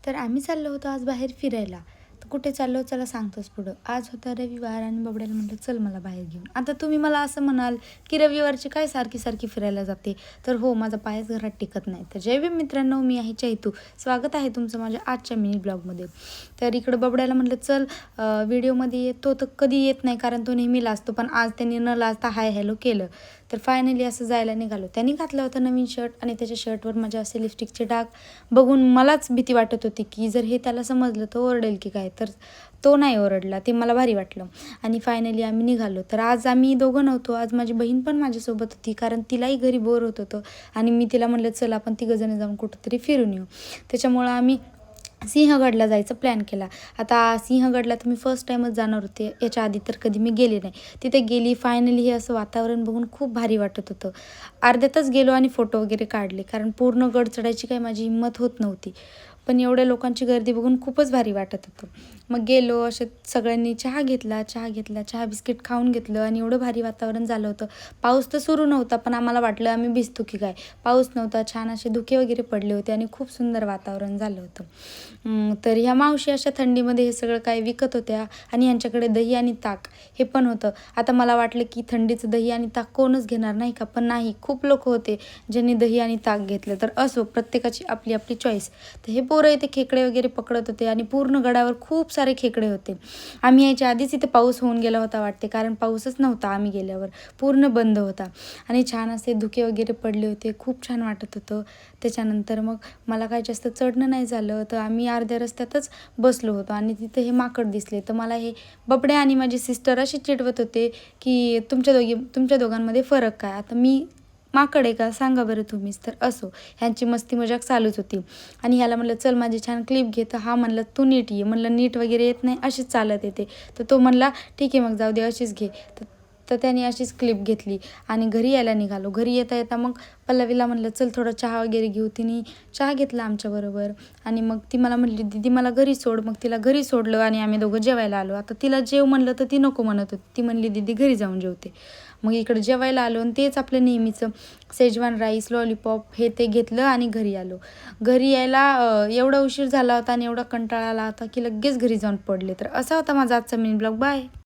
तर आम्ही चाललो होतो आज बाहेर फिरायला. तर कुठे चाललो चला सांगतोच पुढं. आज होता रविवार आणि बबड्याला म्हटलं चल मला बाहेर घेऊन. आता तुम्ही मला असं म्हणाल की रविवारची काय सारखी सारखी फिरायला जाते. तर हो, माझा पायच घरात टिकत नाही. तर जय भीम मित्रांनो, मी आहे चैतू. स्वागत आहे तुमचं माझ्या आजच्या मिनी ब्लॉगमध्ये. तर इकडं बबड्याला म्हटलं चल व्हिडिओमध्ये येतो तर कधी येत नाही, कारण तो नेहमी लाजतो. पण आज त्यांनी न लाजता हाय हॅलो केलं. तर फायनली असं जायला निघालो. त्यांनी घातला होता नवीन शर्ट आणि त्याच्या शर्टवर माझ्या असे लिपस्टिकचे डाग बघून मलाच भीती वाटत होती की जर हे त्याला समजलं तर ओरडेल की काय. तर तो नाही ओरडला, ते मला भारी वाटलं. आणि फायनली आम्ही निघालो. तर आज आम्ही दोघं नव्हतो, आज माझी बहीण पण माझ्यासोबत होती, कारण तिलाही घरी बोर होत होतं. आणि मी तिला म्हटलं चल आपण तिघंजणं जाऊन कुठंतरी फिरून येऊ. त्याच्यामुळं आम्ही सिंहगडला जायचा प्लॅन केला. आता सिंहगडला तर मी फर्स्ट टाईमच जाणार होते, याच्या आधी तर कधी मी गेले नाही. तिथे गेली, फायनली हे असं वातावरण बघून खूप भारी वाटत होतं. अर्ध्यातच गेलो आणि फोटो वगैरे काढले, कारण पूर्ण गड चढायची काही माझी हिंमत होत नव्हती. पण एवढ्या लोकांची गर्दी बघून खूपच भारी वाटत होतं. मग गेलो, असे सगळ्यांनी चहा घेतला, चहा बिस्किट खाऊन घेतलं आणि एवढं भारी वातावरण झालं होतं. पाऊस तर सुरू नव्हता, पण आम्हाला वाटलं आम्ही भिजतो की काय. पाऊस नव्हता, छान असे धुके वगैरे पडले होते आणि खूप सुंदर वातावरण झालं होतं. तर ह्या मावशी अशा थंडीमध्ये हे सगळं काय विकत होत्या आणि यांच्याकडे दही आणि ताक हे पण होतं. आता मला वाटलं की थंडीचं दही आणि ताक कोणच घेणार नाही का, पण नाही, खूप लोक होते ज्यांनी दही आणि ताक घेतलं. तर असो, प्रत्येकाची आपली आपली चॉईस. तर हे पोरं इथे खेकडे वगैरे पकडत होते आणि पूर्ण गडावर खूप सारे खेकडे होते. आम्ही यायच्या आधीच इथे पाऊस होऊन गेला होता वाटते, कारण पाऊसच नव्हता आम्ही गेल्यावर, पूर्ण बंद होता. आणि छान असे धुके वगैरे पडले होते, खूप छान वाटत होतं. त्याच्यानंतर मग मला काय जास्त चढणं नाही झालं, तर आम्ही अर्ध्या रस्त्यातच बसलो होतो आणि तिथे हे माकड दिसले. तर मला हे बबड्या आणि माझी सिस्टर अशी चिडवत होते की तुमच्या दोघांमध्ये फरक काय. आता मी माकड आहे का सांगा बरं तुम्हीच. तर असो, ह्यांची मस्ती मजाक चालूच होती. आणि ह्याला म्हणलं चल माझी छान क्लिप घे, तर हा म्हणलं तू नीट ये. म्हणलं नीट वगैरे येत नाही, अशीच चालत येते. तर तो म्हणला ठीक आहे मग जाऊ दे, अशीच घे. तर त्याने अशीच क्लिप घेतली आणि घरी यायला निघालो. घरी येता येता मग पल्लवीला म्हणलं चल थोडा चहा वगैरे घेऊ. तिने चहा घेतला आमच्याबरोबर आणि मग ती मला म्हणली दीदी मला घरी सोड. मग तिला घरी सोडलं आणि आम्ही दोघं जेवायला आलो. आता तिला जेव म्हणलं तर ती नको म्हणत होती, ती म्हणली दीदी घरी जाऊन जेवते. मग इकडे जेवायला आलो आणि तेच आपलं नेहमीचं शेजवान राईस, लॉलीपॉप हे ते घेतलं आणि घरी आलो. घरी यायला एवढा उशीर झाला होता आणि एवढा कंटाळा आला होता की लगेच घरी जाऊन पडले. तर असा होता माझा आजचा मिनी ब्लॉग. बाय.